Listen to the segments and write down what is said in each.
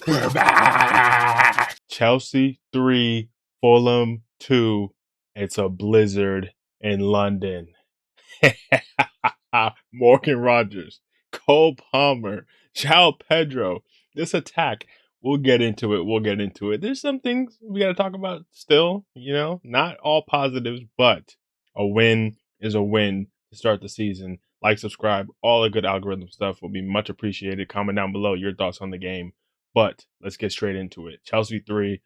We're back. Chelsea 3, Fulham 2. It's a blizzard in London. Morgan Rogers, Cole Palmer, Joao Pedro. This attack, we'll get into it. We'll get into it. There's some things we got to talk about still, not all positives, but a win is a win to start the season. Like, subscribe, all the good algorithm stuff will be much appreciated. Comment down below your thoughts on the game. But let's get straight into it. Chelsea 3,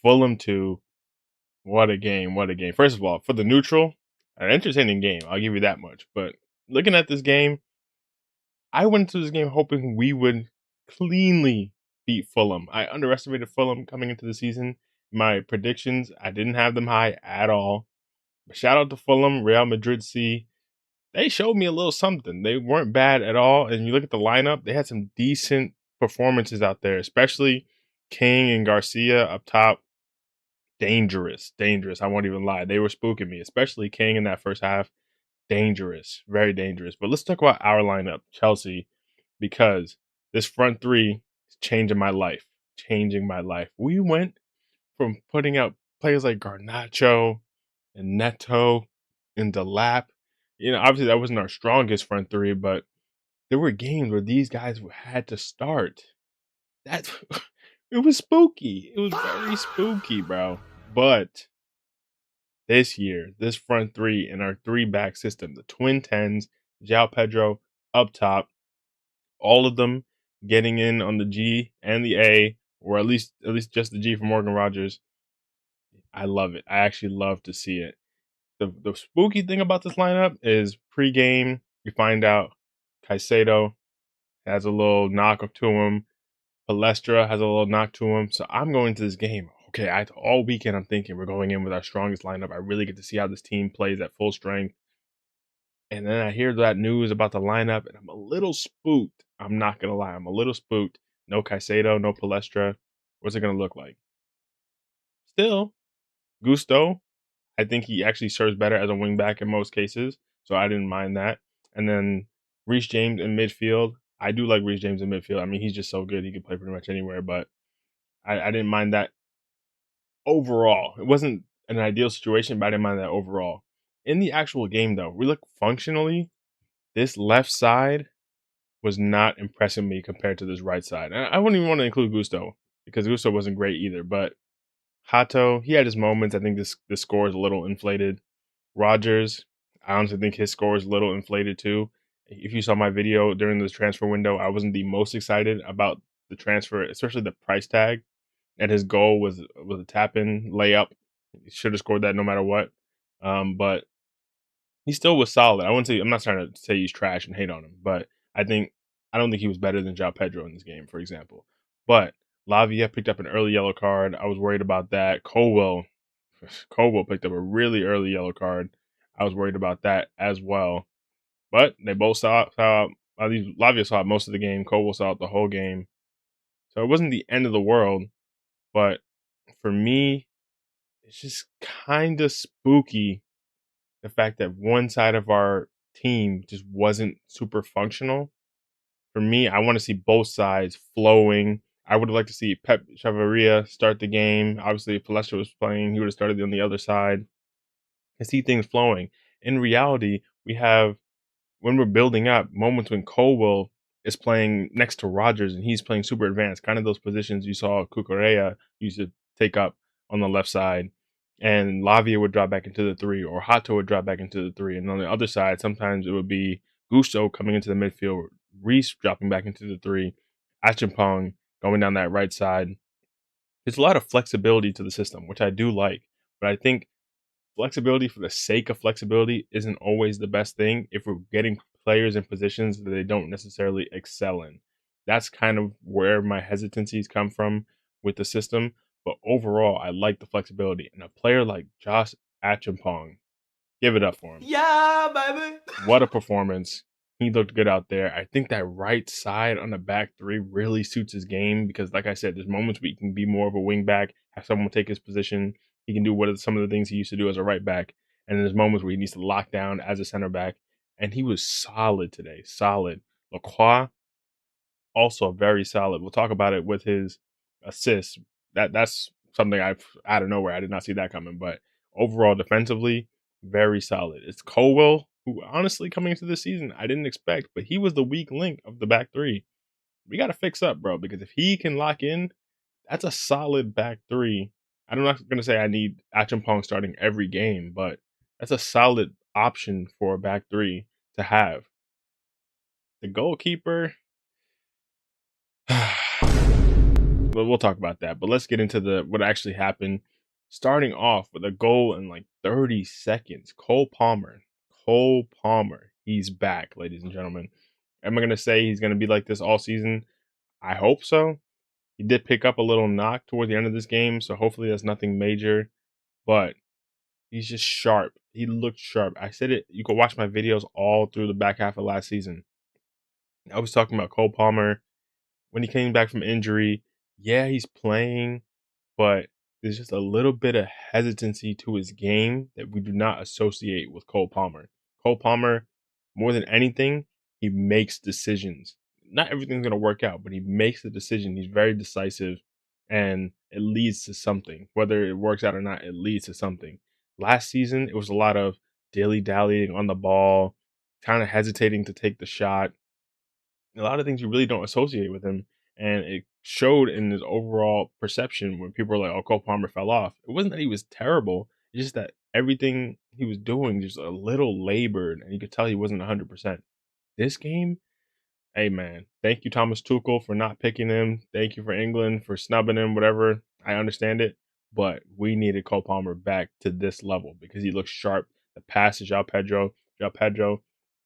Fulham 2. What a game. What a game. First of all, for the neutral, an entertaining game. I'll give you that much. But looking at this game, I went into this game hoping we would cleanly beat Fulham. I underestimated Fulham coming into the season. My predictions, I didn't have them high at all. But shout out to Fulham, Real Madrid C. They showed me a little something. They weren't bad at all. And you look at the lineup, they had some decent performances out there, especially King and Garcia up top. Dangerous. I won't even lie. They were spooking me, especially King in that first half. Dangerous. Very dangerous. But let's talk about our lineup, Chelsea, because this front three is changing my life. We went from putting out players like Garnacho and Neto and Delap. Obviously that wasn't our strongest front three, but there were games where these guys had to start. It was spooky. It was very spooky, bro. But this year, this front three in our three-back system, the twin tens, Joao Pedro up top, all of them getting in on the G and the A, or at least just the G for Morgan Rogers. I love it. I actually love to see it. The spooky thing about this lineup is pregame, you find out Caicedo has a little knock to him. Palestra has a little knock to him. So I'm going to this game. Okay, all weekend I'm thinking we're going in with our strongest lineup. I really get to see how this team plays at full strength. And then I hear that news about the lineup, and I'm a little spooked. I'm not going to lie. I'm a little spooked. No Caicedo, no Palestra. What's it going to look like? Still, Gusto, I think he actually serves better as a wingback in most cases, so I didn't mind that. And then Reece James in midfield. I do like Reece James in midfield. I mean, he's just so good. He can play pretty much anywhere, but I didn't mind that overall. It wasn't an ideal situation, but I didn't mind that overall. In the actual game, though, we look functionally, this left side was not impressing me compared to this right side. And I wouldn't even want to include Gusto because Gusto wasn't great either, but Hato, he had his moments. I think this score is a little inflated. Rogers, I honestly think his score is a little inflated too. If you saw my video during the transfer window, I wasn't the most excited about the transfer, especially the price tag. And his goal was a tap-in layup. He should have scored that no matter what. But he still was solid. I'm not trying to say he's trash and hate on him, but I don't think he was better than Joao Pedro in this game, for example. But Lavia picked up an early yellow card. I was worried about that. Colwill picked up a really early yellow card. I was worried about that as well. But they both saw at least Lavia saw most of the game. Colwill saw the whole game. So it wasn't the end of the world. But for me, it's just kind of spooky the fact that one side of our team just wasn't super functional. For me, I want to see both sides flowing. I would have liked to see Pep Chavarria start the game. Obviously, if Palestra was playing, he would have started on the other side. I see things flowing. In reality, we have, when we're building up, moments when Colwill is playing next to Rogers and he's playing super advanced, kind of those positions you saw Cucurella used to take up on the left side. And Lavia would drop back into the three, or Hato would drop back into the three. And on the other side, sometimes it would be Gusto coming into the midfield, Reece dropping back into the three, Achimpong going down that right side. There's a lot of flexibility to the system, which I do like. But I think flexibility for the sake of flexibility isn't always the best thing if we're getting players in positions that they don't necessarily excel in. That's kind of where my hesitancies come from with the system. But overall, I like the flexibility. And a player like Josh Achimpong, give it up for him. Yeah, baby. What a performance. He looked good out there. I think that right side on the back three really suits his game because, like I said, there's moments where he can be more of a wing back, have someone take his position. He can do some of the things he used to do as a right back. And there's moments where he needs to lock down as a center back. And he was solid today. Solid. Lacroix, also very solid. We'll talk about it with his assists. That's something I've out of nowhere. I did not see that coming. But overall, defensively, very solid. It's Colwill, who honestly coming into this season I didn't expect, but he was the weak link of the back three. We got to fix up, bro, because if he can lock in, that's a solid back three. I'm not going to say I need Achampong starting every game, but that's a solid option for a back three to have. The goalkeeper, we'll talk about that, but let's get into what actually happened. Starting off with a goal in like 30 seconds, Cole Palmer. Cole Palmer, he's back, ladies and gentlemen. Am I going to say he's going to be like this all season? I hope so. He did pick up a little knock toward the end of this game, so hopefully that's nothing major. But he's just sharp. He looked sharp. I said it. You can watch my videos all through the back half of last season. I was talking about Cole Palmer when he came back from injury. Yeah, he's playing, but there's just a little bit of hesitancy to his game that we do not associate with Cole Palmer. Cole Palmer, more than anything, he makes decisions. Not everything's going to work out, but he makes the decision. He's very decisive, and it leads to something. Whether it works out or not, it leads to something. Last season, it was a lot of dilly-dallying on the ball, kind of hesitating to take the shot. A lot of things you really don't associate with him. And it showed in his overall perception when people were like, oh, Cole Palmer fell off. It wasn't that he was terrible. It's just that everything he was doing just a little labored, and you could tell he wasn't 100%. This game, hey, man, thank you, Thomas Tuchel, for not picking him. Thank you for England for snubbing him, whatever. I understand it. But we needed Cole Palmer back to this level because he looks sharp. The pass to Joao Pedro. Joao Pedro,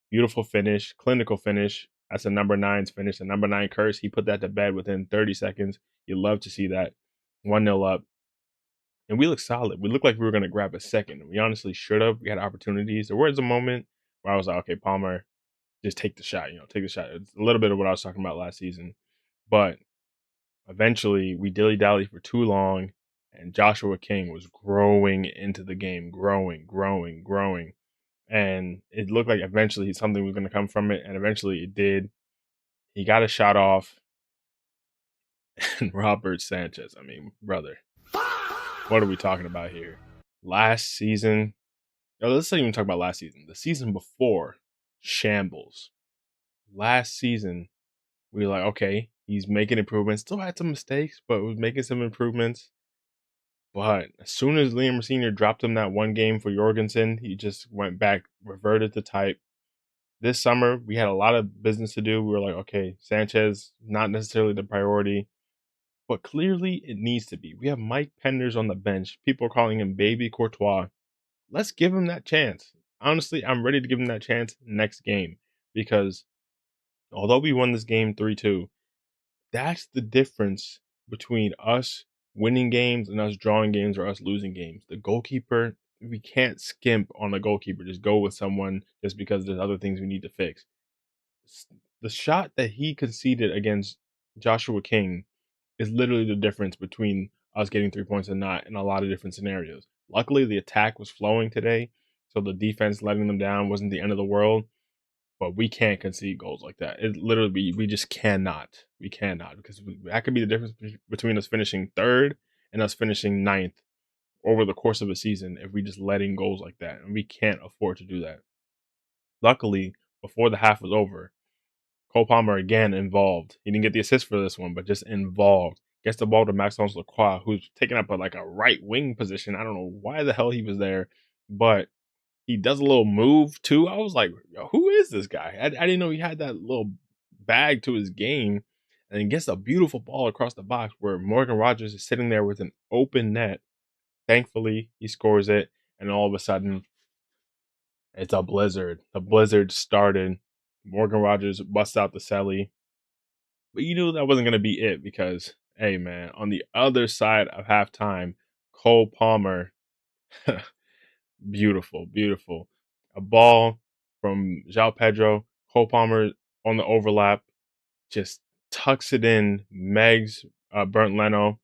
beautiful finish, clinical finish. That's a number 9's finish, a number 9 curse. He put that to bed within 30 seconds. You love to see that. 1-0 up. And we look solid. We looked like we were going to grab a second. We honestly should have. We had opportunities. There was a moment where I was like, okay, Palmer, just take the shot. Take the shot. It's a little bit of what I was talking about last season. But eventually, we dilly-dallied for too long, and Joshua King was growing into the game. Growing. And it looked like eventually something was going to come from it, and eventually it did. He got a shot off, and Robert Sanchez. I mean, brother, what are we talking about here? Last season, let's not even talk about last season. The season before, shambles. Last season, we were like, okay, he's making improvements. Still had some mistakes, but was making some improvements. But as soon as Liam Sr. dropped him that one game for Jorgensen, he just went back, reverted to type. This summer, we had a lot of business to do. We were like, okay, Sanchez, not necessarily the priority, but clearly it needs to be. We have Mike Penders on the bench. People are calling him Baby Courtois. Let's give him that chance. Honestly, I'm ready to give him that chance next game because although we won this game 3-2, that's the difference between us winning games and us drawing games or us losing games. The goalkeeper, we can't skimp on the goalkeeper. Just go with someone just because there's other things we need to fix. The shot that he conceded against Joshua King is literally the difference between us getting 3 points and not in a lot of different scenarios. Luckily, the attack was flowing today, so the defense letting them down wasn't the end of the world. But we can't concede goals like that. It literally, we just cannot. We cannot because that could be the difference between us finishing third and us finishing ninth over the course of a season if we just letting goals like that, and we can't afford to do that. Luckily, before the half was over, Cole Palmer again involved. He didn't get the assist for this one, but just involved. Gets the ball to Sanchez Lacroix, who's taking up a right wing position. I don't know why the hell he was there, but he does a little move too. I was like, yo, who is this guy? I didn't know he had that little bag to his game. And he gets a beautiful ball across the box where Morgan Rogers is sitting there with an open net. Thankfully, he scores it. And all of a sudden, it's a blizzard. The blizzard started. Morgan Rogers busts out the celly. But you knew that wasn't going to be it because, hey, man, on the other side of halftime, Cole Palmer, beautiful. A ball from Joao Pedro, Cole Palmer on the overlap, just tucks it in. Megs, Burnt Leno,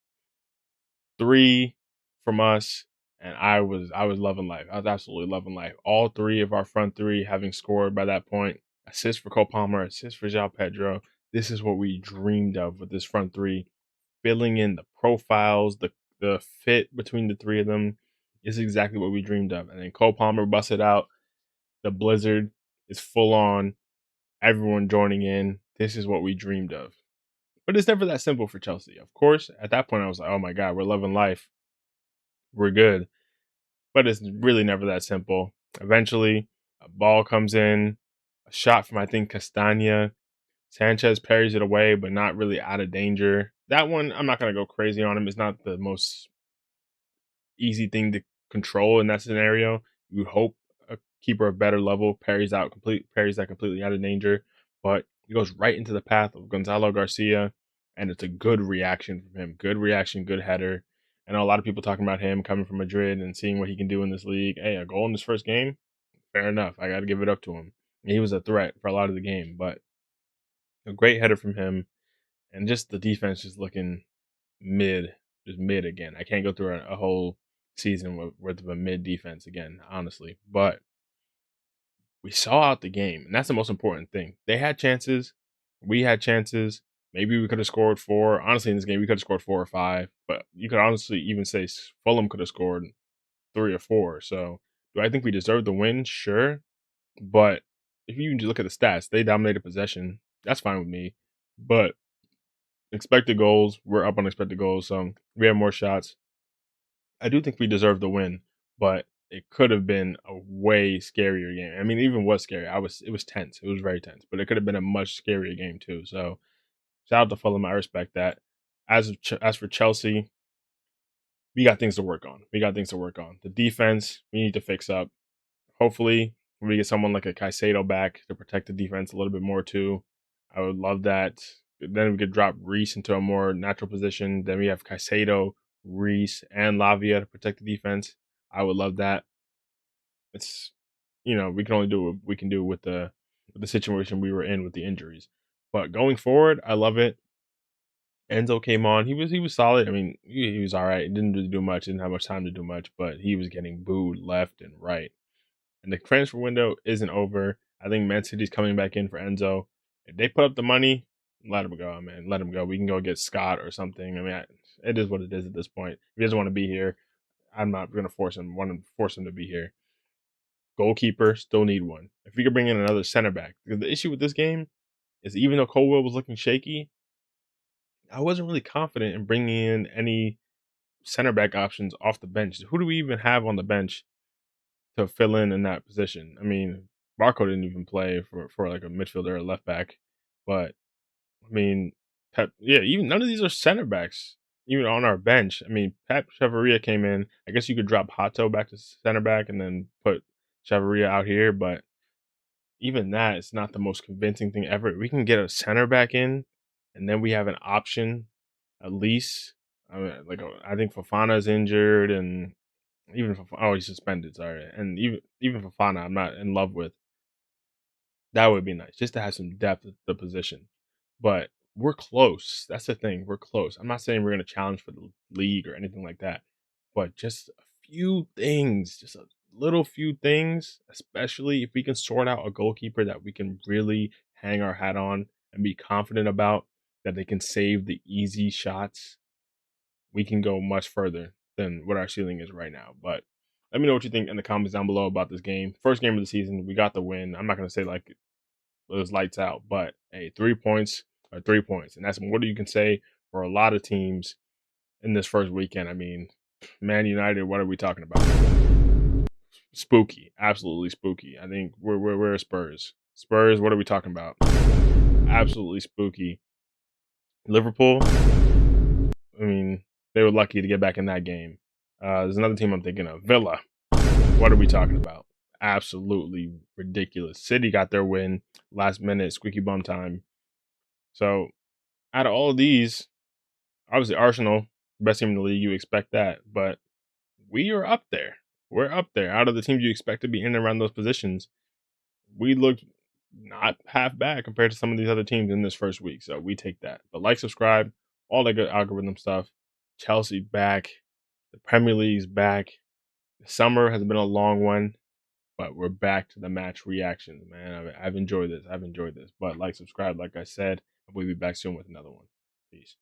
3 from us, and I was loving life. I was absolutely loving life. All 3 of our front 3 having scored by that point. Assist for Cole Palmer, assist for Joao Pedro. This is what we dreamed of with this front 3. filling in the profiles, the fit between the three of them is exactly what we dreamed of. And then Cole Palmer busted out. The blizzard is full on. Everyone joining in. This is what we dreamed of. But it's never that simple for Chelsea. Of course, at that point, I was like, oh my God, we're loving life. We're good. But it's really never that simple. Eventually, a ball comes in, a shot from, I think, Castagna. Sanchez parries it away, but not really out of danger. That one, I'm not going to go crazy on him. It's not the most easy thing to control in that scenario. You would hope a keeper of better level parries that completely out of danger, but he goes right into the path of Gonzalo Garcia, and it's a good reaction from him. Good reaction, good header. I know a lot of people talking about him coming from Madrid and seeing what he can do in this league. Hey, a goal in his first game, fair enough. I got to give it up to him. He was a threat for a lot of the game, but a great header from him, and just the defense just looking just mid again. I can't go through a whole season worth of a mid defense again, honestly. But we saw out the game, and that's the most important thing. They had chances, we had chances. Maybe we could have scored 4. Honestly, in this game, we could have scored 4 or 5. But you could honestly even say Fulham could have scored 3 or 4. So, do I think we deserved the win? Sure. But if you look at the stats, they dominated possession. That's fine with me. But expected goals, we're up on expected goals, so we have more shots. I do think we deserve the win, but it could have been a way scarier game. I mean, it even was scary. It was tense. It was very tense, but it could have been a much scarier game too. So shout out to Fulham. I respect that. As for Chelsea, we got things to work on. The defense we need to fix up. Hopefully, we get someone like a Caicedo back to protect the defense a little bit more too. I would love that. Then we could drop Reese into a more natural position. Then we have Caicedo, Reese, and Lavia to protect the defense. I would love that. It's we can only do what we can do with the situation we were in with the injuries. But going forward, I love it. Enzo came on. He was solid. I mean, he was all right. He didn't really do much. Didn't have much time to do much, but he was getting booed left and right. And the transfer window isn't over. I think Man City's coming back in for Enzo. If they put up the money, let him go, man. Let him go. We can go get Scott or something. I mean, it is what it is at this point. If he doesn't want to be here, I'm not going to force him. Want to force him to be here. Goalkeeper, still need one. If we could bring in another center back, because the issue with this game is even though Colwill was looking shaky, I wasn't really confident in bringing in any center back options off the bench. Who do we even have on the bench to fill in that position? I mean, Barco didn't even play for like a midfielder or left back, but I mean, even none of these are center backs, even on our bench. I mean, Pep Chavaria came in. I guess you could drop Hato back to center back and then put Chavaria out here, but even that is not the most convincing thing ever. We can get a center back in, and then we have an option at least. I mean, I think Fofana is injured, and even he's suspended. Sorry, and even Fofana, I'm not in love with. That would be nice just to have some depth at the position. But we're close. That's the thing. We're close. I'm not saying we're going to challenge for the league or anything like that, but just a few things, just a little few things, especially if we can sort out a goalkeeper that we can really hang our hat on and be confident about that they can save the easy shots, we can go much further than what our ceiling is right now. But let me know what you think in the comments down below about this game. First game of the season, we got the win. I'm not going to say like it was lights out, but hey, 3 points are 3 points. And that's more than you can say for a lot of teams in this first weekend. I mean, Man United, what are we talking about? Spooky. Absolutely spooky. I think we're Spurs. Spurs, what are we talking about? Absolutely spooky. Liverpool, I mean, they were lucky to get back in that game. There's another team I'm thinking of. Villa. What are we talking about? Absolutely ridiculous. City got their win last minute, squeaky bum time. So, out of all of these, obviously Arsenal, best team in the league, you expect that. But we are up there. We're up there. Out of the teams you expect to be in and around those positions, we looked not half bad compared to some of these other teams in this first week. So we take that. But like, subscribe, all that good algorithm stuff. Chelsea back. The Premier League's back. The summer has been a long one, but we're back to the match reactions, man. I've enjoyed this. But like, subscribe, like I said, and we'll be back soon with another one. Peace.